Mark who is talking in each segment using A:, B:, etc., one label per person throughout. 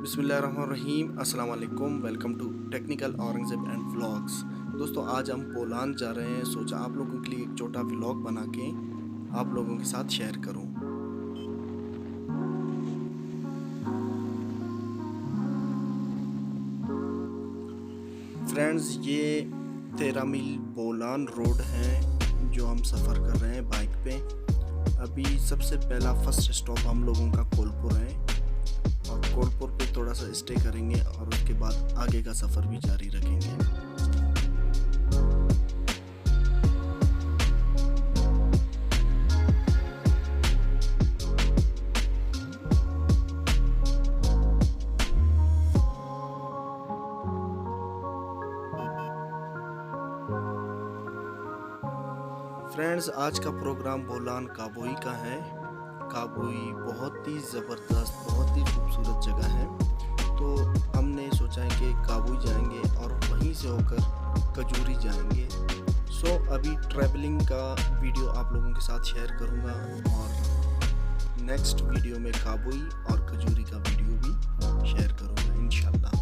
A: बिस्मिल्लाहिर्रहमानिर्रहीम। अस्सलाम वालेकुम। Welcome to technical Aurangzeb and vlogs. दोस्तों आज हम पोलैंड जा रहे हैं। सोचा आप लोगों के लिए एक छोटा व्लॉग बना के आप लोगों के साथ शेयर करूं। फ्रेंड्स, ये 13 मील पोलैंड रोड है जो हम सफ़र कर रहे हैं बाइक पे। अभी सबसे पहला फर्स्ट स्टॉप हम लोगों का कोलपुर है और कोलपुर पे थोड़ा सा स्टे करेंगे और उसके बाद आगे का सफ़र भी जारी रखेंगे। फ्रेंड्स, आज का प्रोग्राम बोलान काबोई का है। काबोई बहुत ही ज़बरदस्त, बहुत ही खूबसूरत जगह है। तो हमने सोचा है कि काबोई जाएंगे और वहीं से होकर कजूरी जाएंगे। सो अभी ट्रैवलिंग का वीडियो आप लोगों के साथ शेयर करूंगा और नेक्स्ट वीडियो में काबोई और कजूरी का वीडियो भी शेयर करूंगा इंशाल्लाह।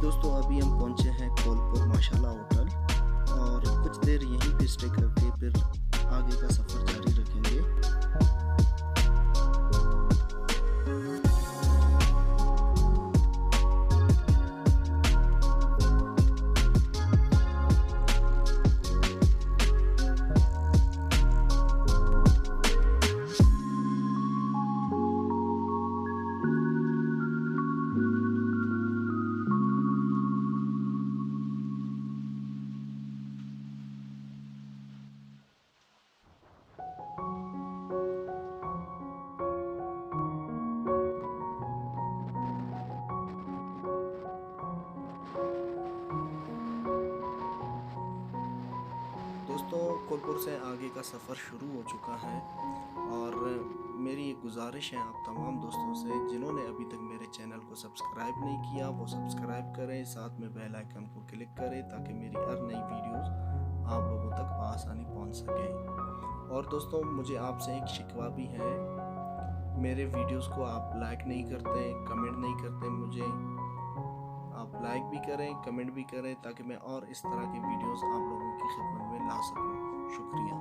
A: दोस्तों अभी हम पहुंचे हैं कोलपुर माशाल्लाह होटल और कुछ देर यहीं पे स्टे करके फिर आगे का सफ़र जारी रखेंगे। दोस्तों कोलपुर से आगे का सफ़र शुरू हो चुका है और मेरी एक गुजारिश है आप तमाम दोस्तों से जिन्होंने अभी तक मेरे चैनल को सब्सक्राइब नहीं किया वो सब्सक्राइब करें, साथ में बेल आइकन को क्लिक करें ताकि मेरी हर नई वीडियोस आप लोगों तक आसानी पहुंच सके। और दोस्तों मुझे आपसे एक शिकवा भी है, मेरे वीडियोस को आप लाइक नहीं करते, कमेंट नहीं करते। मुझे आप लाइक भी करें, कमेंट भी करें ताकि मैं और इस तरह की वीडियोस आप लोगों की खिदमत में ला सकूं। शुक्रिया।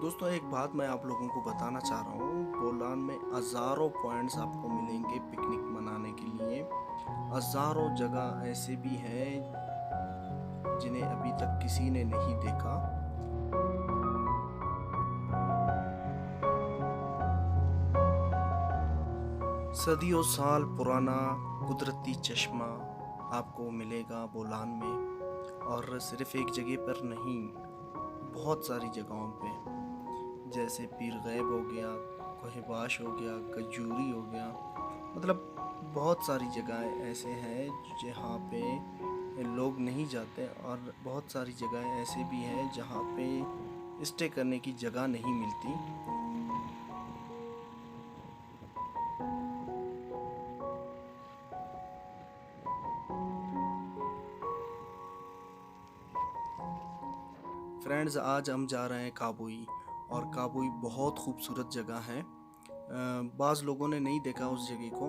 A: दोस्तों एक बात मैं आप लोगों को बताना चाह रहा हूँ, पोलैंड में हज़ारों पॉइंट्स आपको मिलेंगे पिकनिक मनाने के लिए। हज़ारों जगह ऐसे भी हैं जिन्हें अभी तक किसी ने नहीं देखा। सदियों साल पुराना कुदरती चश्मा आपको मिलेगा पोलैंड में, और सिर्फ एक जगह पर नहीं, बहुत सारी जगहों पे, जैसे पीर गैब हो गया, कोहबाश हो गया, कजूरी हो गया। मतलब बहुत सारी जगहें ऐसे हैं जहाँ पे लोग नहीं जाते और बहुत सारी जगहें ऐसे भी हैं जहाँ पे स्टे करने की जगह नहीं मिलती। फ्रेंड्स, आज हम जा रहे हैं काबुई, और काबुई बहुत खूबसूरत जगह है। बाज़ लोगों ने नहीं देखा उस जगह को,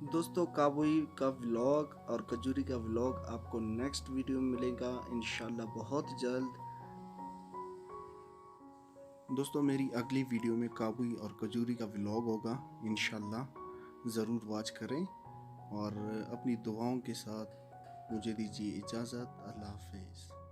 A: दोस्तों काबुई का व्लॉग और कजूरी का व्लॉग आपको नेक्स्ट वीडियो में मिलेगा इंशाल्लाह बहुत जल्द। दोस्तों मेरी अगली वीडियो में काबुई और कजूरी का व्लॉग होगा इंशाल्लाह, ज़रूर वॉच करें और अपनी दुआओं के साथ मुझे दीजिए इजाज़त। अल्लाह हाफिज़।